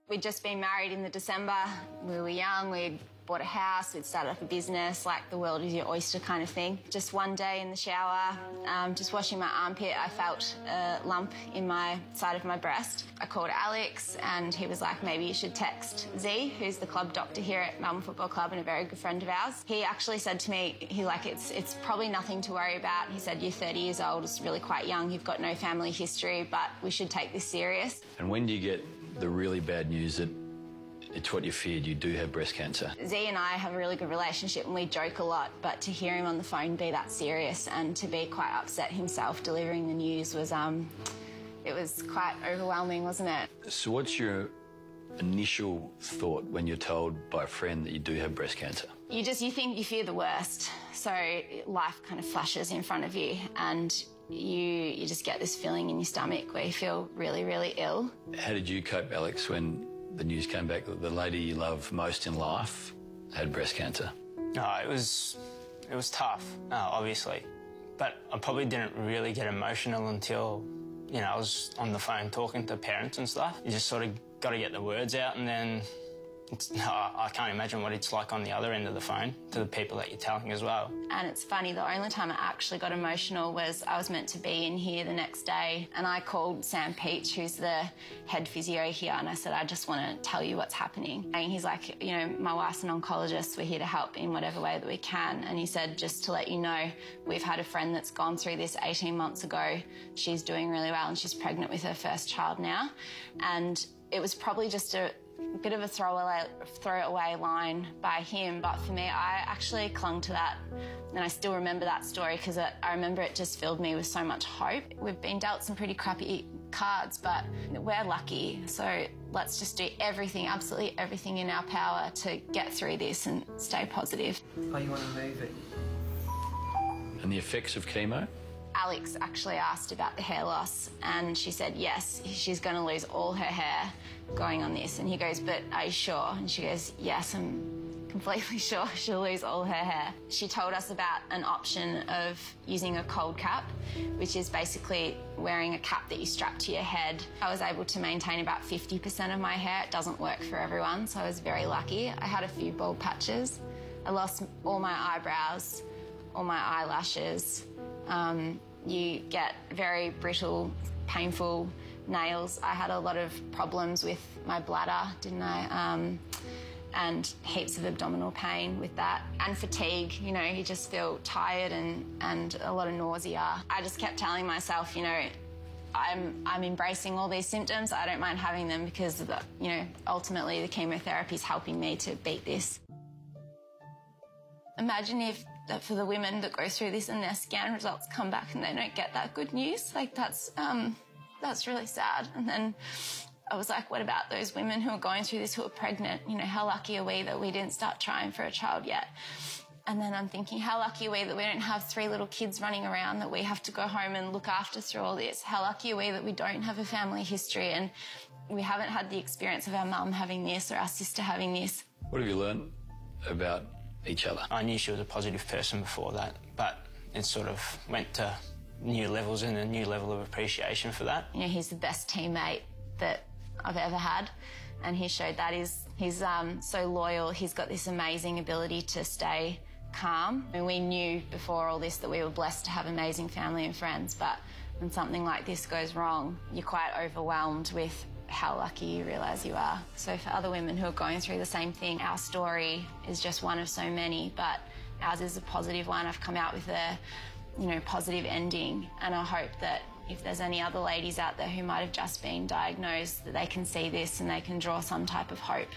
We'd just been married in the December. We were young, we'd bought a house, we'd started up a business, like the world is your oyster kind of thing. Just one day in the shower, just washing my armpit, I felt a lump in my side of my breast. I called Alex and he was like, maybe you should text Z, who's the club doctor here at Melbourne Football Club and a very good friend of ours. He actually said to me, it's probably nothing to worry about. He said, you're 30 years old, it's really quite young, you've got no family history, but we should take this serious. And when do you get the really bad news that it's what you feared, you do have breast cancer? Z and I have a really good relationship and we joke a lot, but to hear him on the phone be that serious and to be quite upset himself delivering the news was, it was quite overwhelming, wasn't it? So what's your initial thought when you're told by a friend that you do have breast cancer? You fear the worst. So life kind of flashes in front of you and you just get this feeling in your stomach where you feel really, really ill. How did you cope, Alex, when the news came back that the lady you love most in life had breast cancer? No, it was tough, obviously. But I probably didn't really get emotional until, you know, I was on the phone talking to parents and stuff. You just sort of got to get the words out and then I can't imagine what it's like on the other end of the phone to the people that you're telling as well. And it's funny, the only time I actually got emotional was I was meant to be in here the next day and I called Sam Peach, who's the head physio here, and I said, I just want to tell you what's happening. And he's like, you know, my wife's an oncologist, we're here to help in whatever way that we can. And he said, just to let you know, we've had a friend that's gone through this 18 months ago. She's doing really well and she's pregnant with her first child now. And it was probably just a bit of a throwaway line by him, but for me, I actually clung to that and I still remember that story because I remember it just filled me with so much hope. We've been dealt some pretty crappy cards, but we're lucky, so let's just do everything, absolutely everything in our power to get through this and stay positive. Oh, you want to move it? And the effects of chemo? Alex actually asked about the hair loss and she said yes, she's going to lose all her hair going on this. And he goes, but are you sure? And she goes, yes, I'm completely sure she'll lose all her hair. She told us about an option of using a cold cap, which is basically wearing a cap that you strap to your head. I was able to maintain about 50% of my hair. It doesn't work for everyone, so I was very lucky. I had a few bald patches. I lost all my eyebrows, all my eyelashes. You get very brittle, painful nails. I had a lot of problems with my bladder, didn't I? And heaps of abdominal pain with that. And fatigue, you know, you just feel tired and a lot of nausea. I just kept telling myself, you know, I'm embracing all these symptoms. I don't mind having them because, you know, ultimately the chemotherapy is helping me to beat this. Imagine if for the women that go through this and their scan results come back and they don't get that good news. Like that's really sad. And then I was like, what about those women who are going through this who are pregnant? You know, how lucky are we that we didn't start trying for a child yet? And then I'm thinking, how lucky are we that we don't have 3 little kids running around that we have to go home and look after through all this? How lucky are we that we don't have a family history and we haven't had the experience of our mum having this or our sister having this? What have you learned about each other? I knew she was a positive person before that, but it sort of went to new levels and a new level of appreciation for that. You know, he's the best teammate that I've ever had, and he showed that. He's so loyal. He's got this amazing ability to stay calm. And we knew before all this that we were blessed to have amazing family and friends, but when something like this goes wrong, you're quite overwhelmed with how lucky you realise you are. So for other women who are going through the same thing, our story is just one of so many, but ours is a positive one. I've come out with a, you know, positive ending, and I hope that if there's any other ladies out there who might have just been diagnosed, that they can see this and they can draw some type of hope.